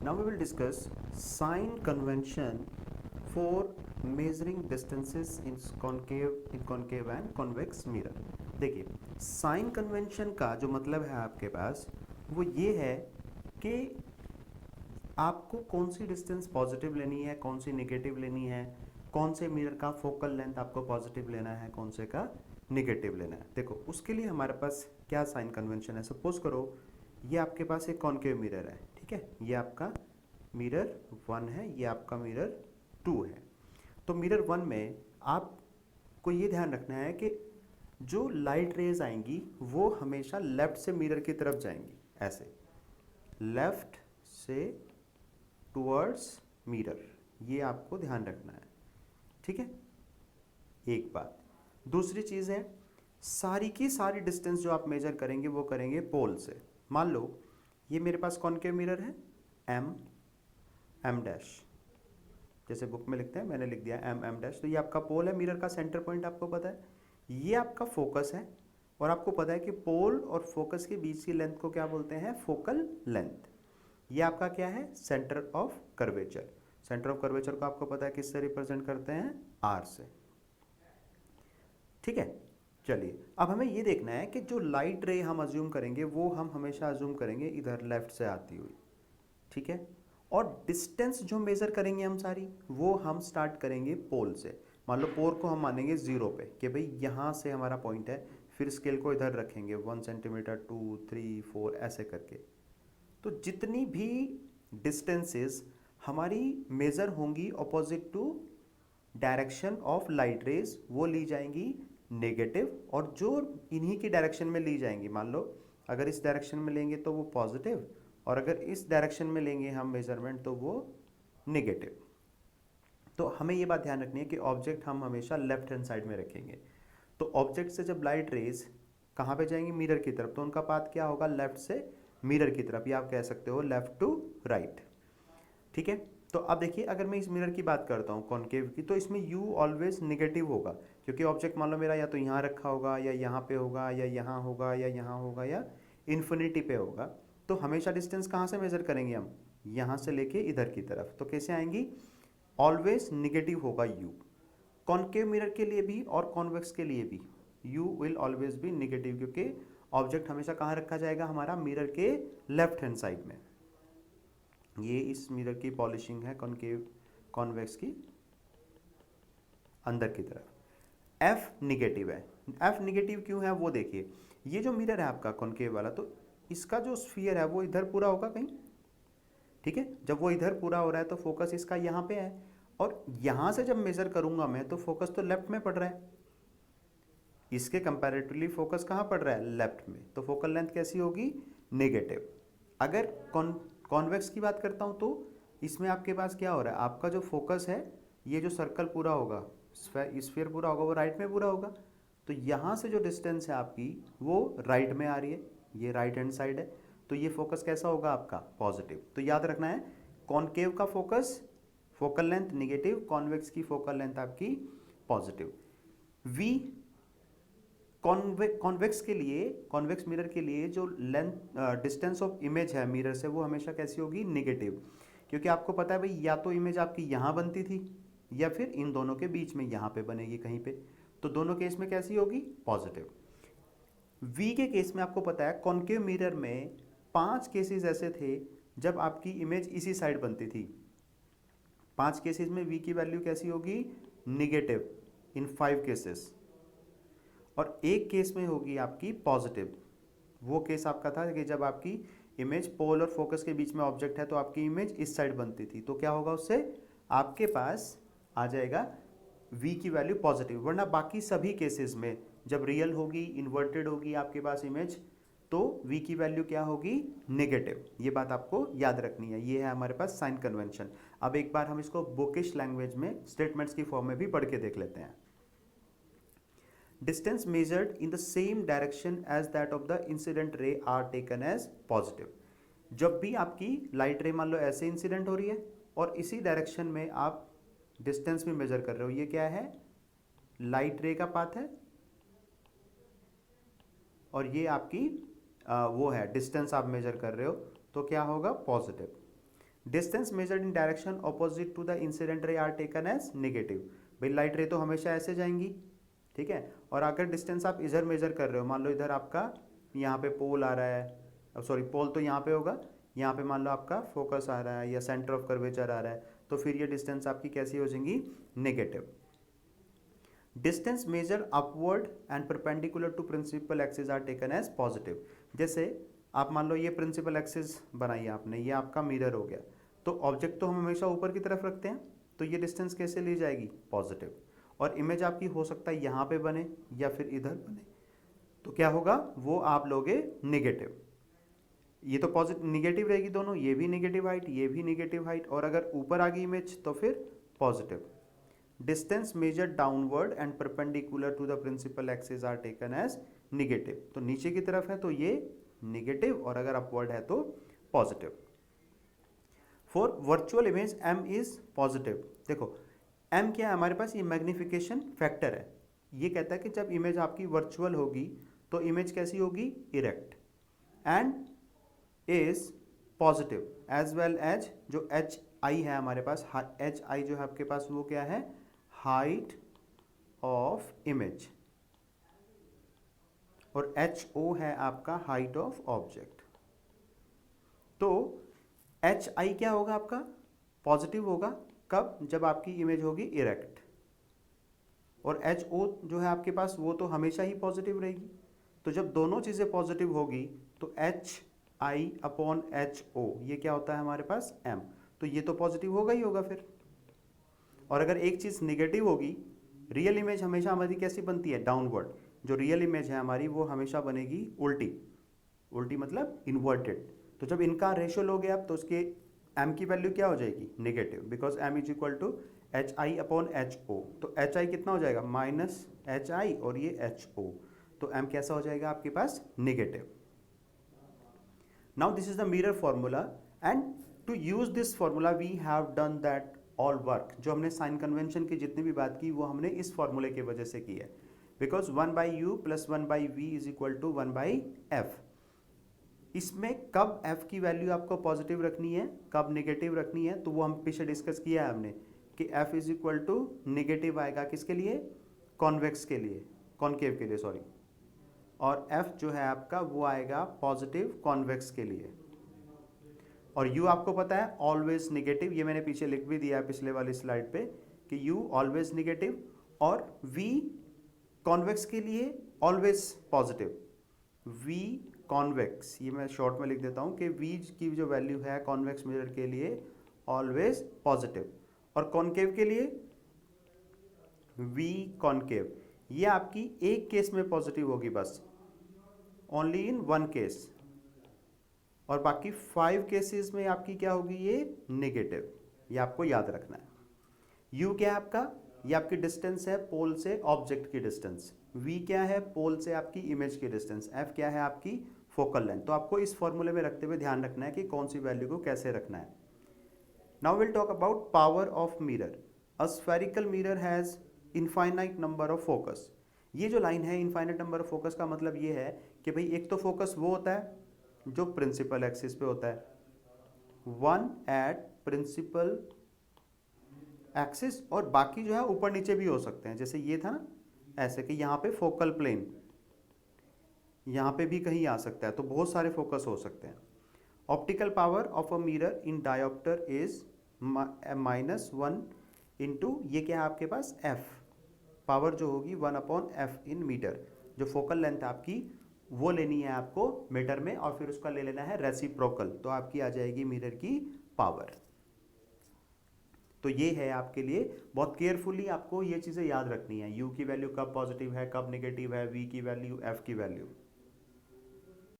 Now we will discuss sign convention for measuring distances in concave and convex mirror. देखिए sign convention का जो मतलब है आपके पास वो ये है कि आपको कौन सी डिस्टेंस पॉजिटिव लेनी है, कौन सी नेगेटिव लेनी है, कौन से मिरर का फोकल लेंथ आपको पॉजिटिव लेना है, कौन से का नेगेटिव लेना है। देखो उसके लिए हमारे पास क्या साइन कन्वेंशन है। सपोज करो ये आपके पास एक कॉन्केव मिरर है, ठीक है, ये आपका मिरर 1 है, ये आपका मिरर 2 है। तो मिरर 1 में आपको ये ध्यान रखना है कि जो लाइट रेज आएंगी वो हमेशा लेफ्ट से मिरर की तरफ जाएंगी, ऐसे लेफ्ट से टुवर्ड्स मिरर, ये आपको ध्यान रखना है, ठीक है। एक बात, दूसरी चीज़ है सारी की सारी डिस्टेंस जो आप मेजर करेंगे वो करेंगे पोल से। मान लो ये मेरे पास कॉन्केव मिरर है एम डैश, जैसे बुक में लिखते हैं मैंने लिख दिया एम डैश। तो ये आपका पोल है, मिरर का सेंटर पॉइंट आपको पता है, ये आपका फोकस है, और आपको पता है कि पोल और फोकस के बीच की लेंथ को क्या बोलते हैं, फोकल लेंथ। ये आपका क्या है, centre of curvature. Centre of curvature को आपको पता है किससे रिप्रेजेंट करते हैं, आर से, ठीक है। चलिए अब हमें ये देखना है कि जो लाइट रे हम अज्यूम करेंगे वो हम हमेशा अज्यूम करेंगे इधर लेफ्ट से आती हुई, ठीक है। और डिस्टेंस जो मेजर करेंगे हम सारी वो हम स्टार्ट करेंगे पोल से। मान लो पोल को हम मानेंगे 0 पे कि भाई यहाँ से हमारा पॉइंट है, फिर स्केल को इधर रखेंगे 1 सेंटीमीटर 2 3 4 ऐसे करके। तो जितनी भी डिस्टेंसेस हमारी मेजर होंगी opposite to direction of light rays वो ली जाएंगी नेगेटिव, और जो इन्हीं की डायरेक्शन में ली जाएंगी, मान लो अगर इस डायरेक्शन में लेंगे तो वो पॉजिटिव, और अगर इस डायरेक्शन में लेंगे हम मेजरमेंट तो वो नेगेटिव। तो हमें ये बात ध्यान रखनी है कि ऑब्जेक्ट हम हमेशा लेफ्ट हैंड साइड में रखेंगे। तो ऑब्जेक्ट से जब लाइट रेज कहाँ पे जाएंगी, मिरर की तरफ, तो उनका पाथ क्या होगा, लेफ्ट से मिरर की तरफ, या आप कह सकते हो लेफ्ट टू राइट, ठीक है। तो अब देखिए अगर मैं इस मिरर की बात करता हूँ कॉन्केव की, तो इसमें u ऑलवेज निगेटिव होगा, क्योंकि ऑब्जेक्ट मान लो मेरा या तो यहाँ रखा होगा या यहाँ पे होगा या यहाँ होगा या यहाँ होगा या इन्फिनिटी पे होगा। तो हमेशा डिस्टेंस कहाँ से मेजर करेंगे हम, यहाँ से लेके इधर की तरफ। तो कैसे आएंगी, ऑलवेज निगेटिव होगा u। कॉन्केव मिरर के लिए भी और कॉन्वेक्स के लिए भी u will always be negative, क्योंकि ऑब्जेक्ट हमेशा कहाँ रखा जाएगा, हमारा मिरर के लेफ्ट हैंड साइड में। ये इस मिरर की पॉलिशिंग है कॉन्केव कॉन्वेक्स की अंदर की तरफ। F निगेटिव है। F निगेटिव क्यों है वो देखिए, ये जो मिरर है आपका कॉन्केव वाला, तो इसका जो स्फीयर है वो इधर पूरा होगा कहीं, ठीक है। जब वो इधर पूरा हो रहा है तो फोकस इसका यहाँ पे है, और यहाँ से जब मेजर करूंगा मैं तो फोकस तो लेफ्ट में पड़ रहा है, इसके कंपैरेटिवली फोकस कहाँ पड़ रहा है, लेफ्ट में। तो फोकल लेंथ कैसी होगी, नेगेटिव। अगर कॉन्वेक्स की बात करता हूँ तो इसमें आपके पास क्या हो रहा है, आपका जो फोकस है, ये जो सर्कल पूरा होगा, स्फीयर पूरा होगा, वो राइट में पूरा होगा। तो यहाँ से जो डिस्टेंस है आपकी वो राइट में आ रही है, ये राइट हैंड साइड है, तो ये फोकस कैसा होगा आपका, पॉजिटिव। तो याद रखना है कॉन्केव का focus focal length negative, convex की फोकल लेंथ आपकी पॉजिटिव। वी कॉन्वेक्स के लिए, कॉन्वेक्स मिरर के लिए जो लेंथ डिस्टेंस ऑफ इमेज है मिरर से वो हमेशा कैसी होगी, निगेटिव, क्योंकि आपको पता है भाई या तो इमेज आपकी यहाँ बनती थी या फिर इन दोनों के बीच में यहाँ पे बनेगी कहीं पे, तो दोनों केस में कैसी होगी, पॉजिटिव। वी के केस में आपको पता है कॉन्केव मिरर में 5 केसेस ऐसे थे जब आपकी इमेज इसी साइड बनती थी। 5 केसेस में वी की वैल्यू कैसी होगी, निगेटिव इन 5 केसेस, और एक केस में होगी आपकी पॉजिटिव। वो केस आपका था कि जब आपकी इमेज पोल और फोकस के बीच में ऑब्जेक्ट है तो आपकी इमेज इस साइड बनती थी, तो क्या होगा, उससे आपके पास आ जाएगा v की वैल्यू पॉजिटिव। वरना बाकी सभी केसेस में जब रियल होगी, इन्वर्टेड होगी आपके पास इमेज, तो v की वैल्यू क्या होगी, नेगेटिव। ये बात आपको याद रखनी है। ये है हमारे पास साइन कन्वेंशन। अब एक बार हम इसको बुकिश लैंग्वेज में स्टेटमेंट्स की फॉर्म में भी पढ़ के देख लेते हैं। Distance measured in the same direction as that of the incident ray are taken as positive। जब भी आपकी लाइट रे मान लो ऐसे इंसिडेंट हो रही है और इसी डायरेक्शन में आप डिस्टेंस भी मेजर कर रहे हो, ये क्या है, लाइट रे का पाथ है, और ये आपकी वो है डिस्टेंस आप मेजर कर रहे हो, तो क्या होगा, positive. Distance measured in direction opposite to the incident ray are taken as negative. भाई लाइट रे तो हमेशा ऐसे जाएंगी, ठीक है, और अगर डिस्टेंस आप इधर मेजर कर रहे हो, मान लो इधर आपका यहाँ पे पोल आ रहा है, सॉरी पोल तो यहाँ पे होगा, यहाँ पे मान लो आपका फोकस आ रहा है या सेंटर ऑफ कर्वेचर आ रहा है, तो फिर ये डिस्टेंस आपकी कैसी हो जाएंगी, negative. Distance measure upward and perpendicular to principal axis are taken as positive. जैसे आप मान लो ये प्रिंसिपल एक्सिस बनाई आपने, ये आपका मिरर हो गया, तो ऑब्जेक्ट तो हम हमेशा ऊपर की तरफ रखते हैं, तो ये डिस्टेंस कैसे ली जाएगी, पॉजिटिव। और इमेज आपकी हो सकता है यहाँ पे बने या फिर इधर बने, तो क्या होगा, वो आप लोगे नेगेटिव। ये तो पॉजिटिव नेगेटिव रहेगी दोनों, ये भी नेगेटिव हाइट, ये भी नेगेटिव हाइट, और अगर ऊपर आ गई इमेज तो फिर positive. Distance measure downward and perpendicular to the principal axis are taken as negative. तो नीचे की तरफ है तो ये नेगेटिव, और अगर अपवर्ड है तो positive. For virtual image m is positive. देखो m क्या है हमारे पास, ये मैग्निफिकेशन फैक्टर है। ये कहता है कि जब इमेज आपकी वर्चुअल होगी तो इमेज कैसी होगी, erect, and is positive as well as जो एच आई है हमारे पास, एच आई जो है आपके पास वो क्या है, हाइट ऑफ इमेज, और एच ओ है आपका हाइट ऑफ ऑब्जेक्ट। तो एच आई क्या होगा आपका, पॉजिटिव होगा, कब, जब आपकी इमेज होगी इरेक्ट, और एच ओ जो है आपके पास वो तो हमेशा ही पॉजिटिव रहेगी। तो जब दोनों चीज़ें पॉजिटिव होगी तो H I upon H O ये क्या होता है हमारे पास, एम, तो ये तो पॉजिटिव होगा ही होगा फिर। और अगर एक चीज़ निगेटिव होगी, रियल इमेज हमेशा हमारी कैसी बनती है, डाउनवर्ड, जो रियल इमेज है हमारी वो हमेशा बनेगी उल्टी, उल्टी मतलब इन्वर्टेड। तो जब इनका रेशियो लोगे आप तो उसके m की वैल्यू क्या हो जाएगी, negative, because m is equal to H I upon H O. तो एच आई कितना हो जाएगा, माइनस एच आई, और ये एच ओ, तो m कैसा हो जाएगा आपके पास, negative. Now this is the mirror formula, and to use this formula we have done that all work. जो हमने साइन कन्वेंशन की जितनी भी बात की वो हमने इस फॉर्मूले की वजह से की है, because 1/u plus 1/v is equal to 1/f। इसमें कब f की वैल्यू आपको पॉजिटिव रखनी है, कब नेगेटिव रखनी है, तो वो हम पीछे डिस्कस किया है हमने कि f is equal to negative आएगा किसके लिए, कॉन्वेक्स के लिए, कॉनकेव के लिए सॉरी, और f जो है आपका वो आएगा पॉजिटिव कॉन्वेक्स के लिए। और u आपको पता है ऑलवेज नेगेटिव, ये मैंने पीछे लिख भी दिया है पिछले वाली स्लाइड पे कि u ऑलवेज नेगेटिव, और v कॉन्वेक्स के लिए ऑलवेज पॉजिटिव। v कॉन्वेक्स, ये मैं शॉर्ट में लिख देता हूँ कि v की जो वैल्यू है कॉन्वेक्स मिरर के लिए ऑलवेज पॉजिटिव, और कॉनकेव के लिए v कॉनकेव, ये आपकी एक केस में पॉजिटिव होगी बस, ओनली इन वन केस, और बाकी 5 केसेस में आपकी क्या होगी, ये नेगेटिव। ये आपको याद रखना है। u क्या है आपका, ये आपकी डिस्टेंस है पोल से ऑब्जेक्ट की डिस्टेंस, v क्या है पोल से आपकी इमेज की डिस्टेंस, f क्या है आपकी फोकल लेंथ। तो आपको इस फॉर्मूले में रखते हुए ध्यान रखना है कि कौन सी वैल्यू को कैसे रखना है। Now will talk about power of mirror. A spherical mirror has infinite number of focus. ये जो लाइन है इनफाइनाइट नंबर ऑफ फोकस का मतलब ये है कि भाई एक तो फोकस वो होता है जो प्रिंसिपल एक्सिस पे होता है, वन एट प्रिंसिपल एक्सिस, और बाकी जो है ऊपर नीचे भी हो सकते हैं, जैसे ये था ना ऐसे कि यहाँ पे फोकल प्लेन, यहाँ पे भी कहीं आ सकता है, तो बहुत सारे फोकस हो सकते हैं। Optical power of a mirror in dioptre is -1 into, ये क्या है आपके पास, f, पावर जो होगी 1/f इन मीटर। जो फोकल लेंथ आपकी वो लेनी है आपको मीटर में, और फिर उसका ले लेना है रेसिप्रोकल, तो आपकी आ जाएगी मिरर की पावर। तो ये है आपके लिए, बहुत केयरफुली आपको ये चीज़ें याद रखनी है, u की वैल्यू कब पॉजिटिव है कब नेगेटिव है, v की वैल्यू, f की वैल्यू।